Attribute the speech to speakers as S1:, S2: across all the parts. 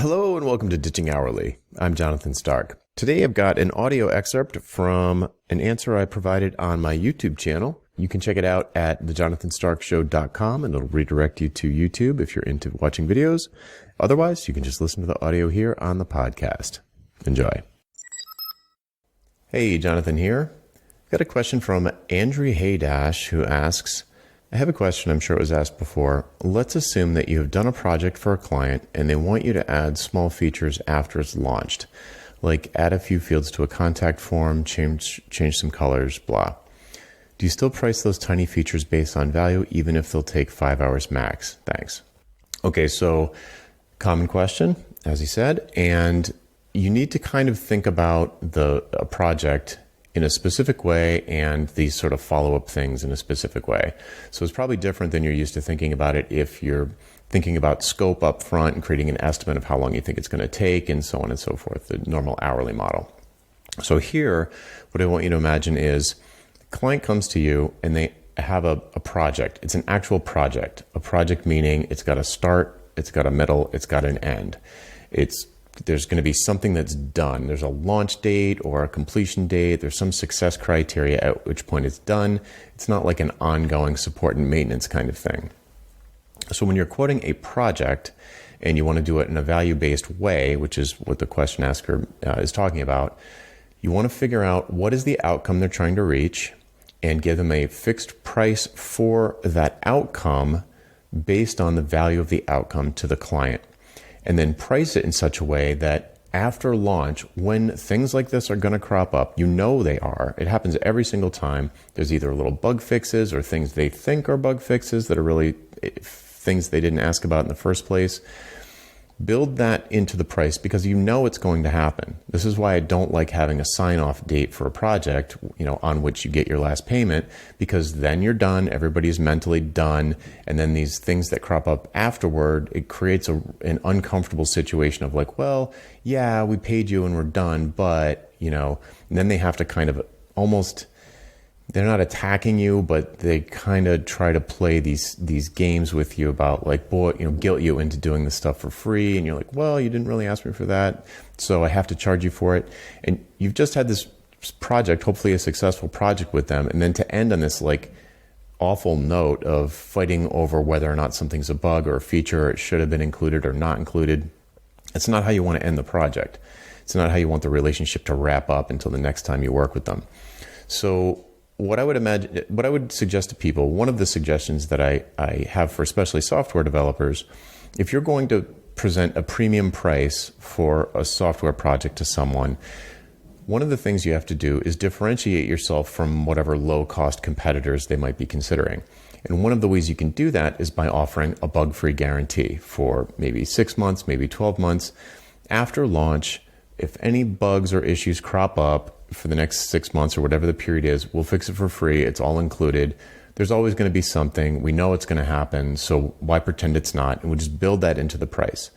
S1: Hello and welcome to Ditching Hourly. I'm Jonathan Stark. Today I've got an audio excerpt from an answer I provided on my YouTube channel. You can check it out at thejonathanstarkshow.com and it'll redirect you to YouTube if you're into watching videos. Otherwise, you can just listen to the audio here on the podcast. Enjoy. Hey, Jonathan here. I've got a question from Andrew Haydash who asks, I have a question, I'm sure it was asked before. Let's assume that you have done a project for a client and they want you to add small features after it's launched, like add a few fields to a contact form, change some colors, blah. Do you still price those tiny features based on value, even if they'll take 5 hours max? Thanks. Okay, so common question, as he said, and you need to kind of think about a project in a specific way and these sort of follow-up things in a specific way. So it's probably different than you're used to thinking about it if you're thinking about scope up front and creating an estimate of how long you think it's going to take and so on and so forth, the normal hourly model. So here, what I want you to imagine is the client comes to you and they have a project. It's an actual project. A project meaning it's got a start, it's got a middle, it's got an end. There's going to be something that's done. There's a launch date or a completion date. There's some success criteria at which point it's done. It's not like an ongoing support and maintenance kind of thing. So when you're quoting a project and you want to do it in a value-based way, which is what the question asker is talking about, you want to figure out what is the outcome they're trying to reach and give them a fixed price for that outcome based on the value of the outcome to the client. And then price it in such a way that after launch, when things like this are going to crop up, you know they are. It happens every single time. There's either little bug fixes or things they think are bug fixes that are really things they didn't ask about in the first place. Build that into the price because you know it's going to happen. This is why I don't like having a sign-off date for a project, on which you get your last payment, because then you're done, everybody's mentally done, and then these things that crop up afterward, it creates an uncomfortable situation of like, well, yeah, we paid you and we're done, but, and then they have to kind of almost, they're not attacking you, but they kind of try to play these games with you about like, guilt you into doing this stuff for free. And you're like, well, you didn't really ask me for that, so I have to charge you for it. And you've just had this project, hopefully a successful project with them. And then to end on this like awful note of fighting over whether or not something's a bug or a feature, or it should have been included or not included. It's not how you want to end the project. It's not how you want the relationship to wrap up until the next time you work with them. So what I would suggest to people, one of the suggestions that I have for especially software developers, if you're going to present a premium price for a software project to someone, one of the things you have to do is differentiate yourself from whatever low-cost competitors they might be considering. And one of the ways you can do that is by offering a bug-free guarantee for maybe 6 months, maybe 12 months. After launch, if any bugs or issues crop up, for the next 6 months or whatever the period is, we'll fix it for free. It's all included. There's always going to be something. We know it's going to happen, so why pretend it's not? And we'll just build that into the price.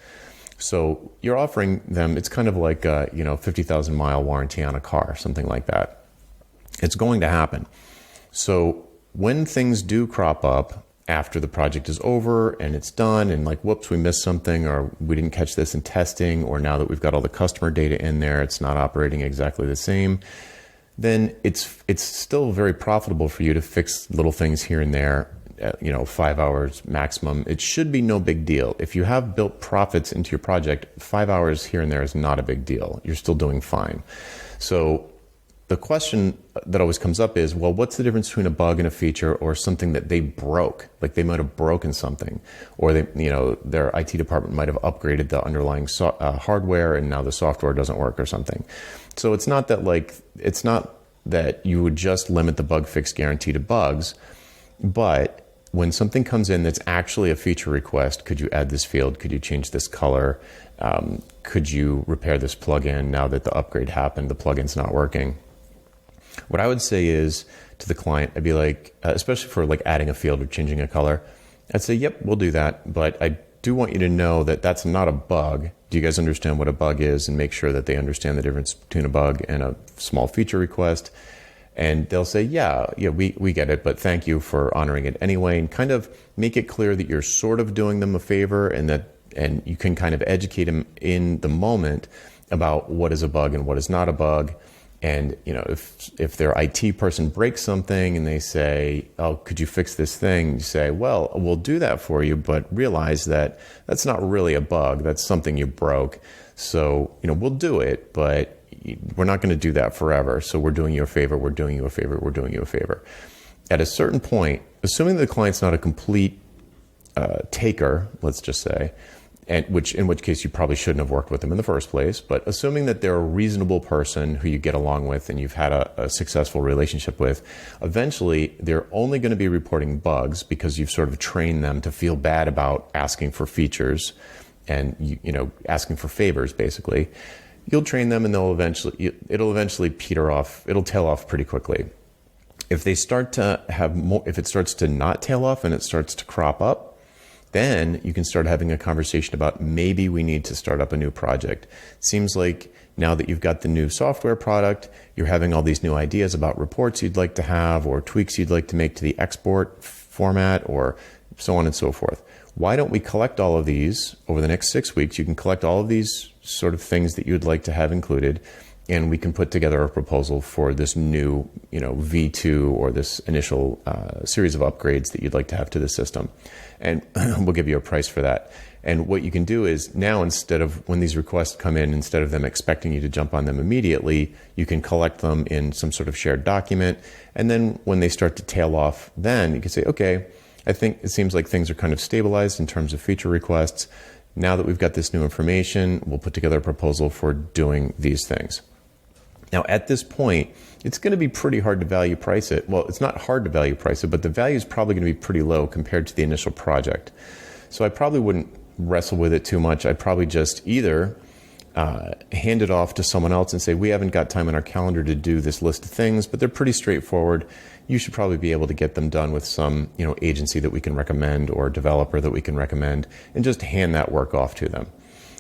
S1: So you're offering them, it's kind of like a 50,000 mile warranty on a car, something like that. It's going to happen. So when things do crop up after the project is over and it's done and like, whoops, we missed something, or we didn't catch this in testing, or now that we've got all the customer data in there, it's not operating exactly the same, then it's still very profitable for you to fix little things here and there, 5 hours maximum. It should be no big deal. If you have built profits into your project, 5 hours here and there is not a big deal. You're still doing fine. So the question that always comes up is, well, what's the difference between a bug and a feature or something that they broke? Like they might have broken something, or their IT department might have upgraded the underlying hardware and now the software doesn't work or something. So it's not that you would just limit the bug fix guarantee to bugs, but when something comes in that's actually a feature request, could you add this field? Could you change this color? Could you repair this plugin now that the upgrade happened, the plugin's not working? What I would say is to the client, I'd be like, especially for like adding a field or changing a color, I'd say, yep, we'll do that. But I do want you to know that that's not a bug. Do you guys understand what a bug is? And make sure that they understand the difference between a bug and a small feature request. And they'll say, yeah, we get it, but thank you for honoring it anyway. And kind of make it clear that you're sort of doing them a favor and that and you can kind of educate them in the moment about what is a bug and what is not a bug. And if their IT person breaks something and they say, "Oh, could you fix this thing?" You say, "Well, we'll do that for you, but realize that that's not really a bug. That's something you broke. So we'll do it, but we're not going to do that forever. So we're doing you a favor. We're doing you a favor. We're doing you a favor." At a certain point, assuming the client's not a complete taker, let's just say, and in which case you probably shouldn't have worked with them in the first place. But assuming that they're a reasonable person who you get along with and you've had a successful relationship with, eventually they're only going to be reporting bugs because you've sort of trained them to feel bad about asking for features and asking for favors. Basically, you'll train them and it'll eventually peter off. It'll tail off pretty quickly. If they start to have more, if it starts to not tail off and it starts to crop up, then you can start having a conversation about maybe we need to start up a new project. Seems like now that you've got the new software product, you're having all these new ideas about reports you'd like to have or tweaks you'd like to make to the export format or so on and so forth. Why don't we collect all of these over the next 6 weeks? You can collect all of these sort of things that you'd like to have included, and we can put together a proposal for this new, V2 or this initial series of upgrades that you'd like to have to the system. And we'll give you a price for that. And what you can do is now, instead of when these requests come in, instead of them expecting you to jump on them immediately, you can collect them in some sort of shared document. And then when they start to tail off, then you can say, okay, I think it seems like things are kind of stabilized in terms of feature requests. Now that we've got this new information, we'll put together a proposal for doing these things. Now, at this point, it's going to be pretty hard to value price it. Well, it's not hard to value price it, but the value is probably going to be pretty low compared to the initial project. So I probably wouldn't wrestle with it too much. I'd probably just either hand it off to someone else and say, we haven't got time in our calendar to do this list of things, but they're pretty straightforward. You should probably be able to get them done with some agency that we can recommend or developer that we can recommend, and just hand that work off to them.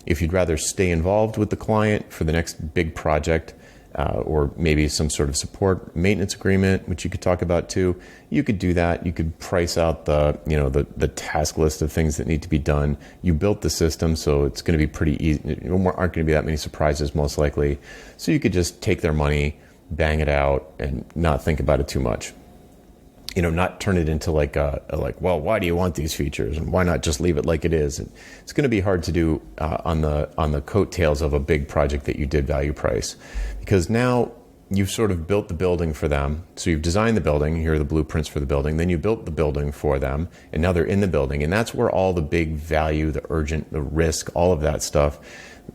S1: If you'd rather stay involved with the client for the next big project, or maybe some sort of support maintenance agreement, which you could talk about too, you could do that. You could price out the task list of things that need to be done. You built the system, so it's going to be pretty easy. There aren't going to be that many surprises, most likely. So you could just take their money, bang it out, and not think about it too much. Not turn it into well, why do you want these features, and why not just leave it like it is? And it's going to be hard to do on the coattails of a big project that you did value price, because now you've sort of built the building for them. So you've designed the building. Here are the blueprints for the building. Then you built the building for them, and now they're in the building, and that's where all the big value, the urgent, the risk, all of that stuff.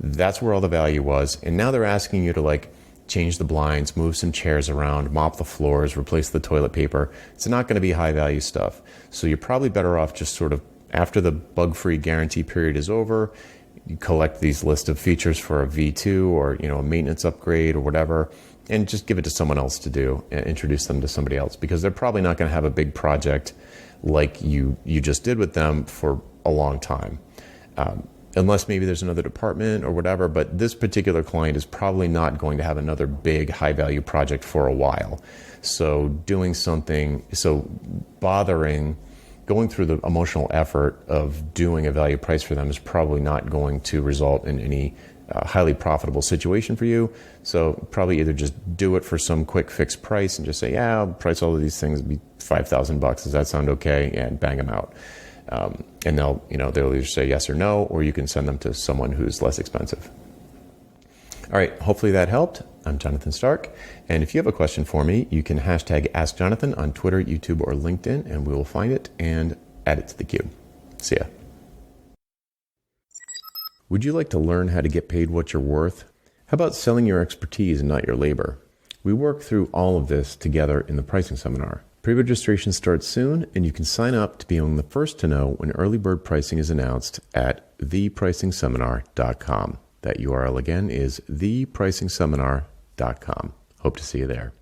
S1: That's where all the value was, and now they're asking you to change the blinds, move some chairs around, mop the floors, replace the toilet paper. It's not going to be high value stuff. So you're probably better off just sort of, after the bug-free guarantee period is over, you collect these list of features for a V2 or a maintenance upgrade or whatever, and just give it to someone else to do, and introduce them to somebody else, because they're probably not going to have a big project like you just did with them for a long time. Unless maybe there's another department or whatever, but this particular client is probably not going to have another big high-value project for a while. So going through the emotional effort of doing a value price for them is probably not going to result in any highly profitable situation for you. So probably either just do it for some quick fixed price and just say, yeah, I'll price all of these things, it'll be $5,000. Does that sound okay? And bang them out. And they'll either say yes or no, or you can send them to someone who's less expensive. All right, hopefully that helped. I'm Jonathan Stark, and if you have a question for me, you can hashtag AskJonathan on Twitter, YouTube, or LinkedIn, and we will find it and add it to the queue. See ya. Would you like to learn how to get paid what you're worth? How about selling your expertise and not your labor? We work through all of this together in the pricing seminar. Pre-registration starts soon, and you can sign up to be among the first to know when early bird pricing is announced at thepricingseminar.com. That URL again is thepricingseminar.com. Hope to see you there.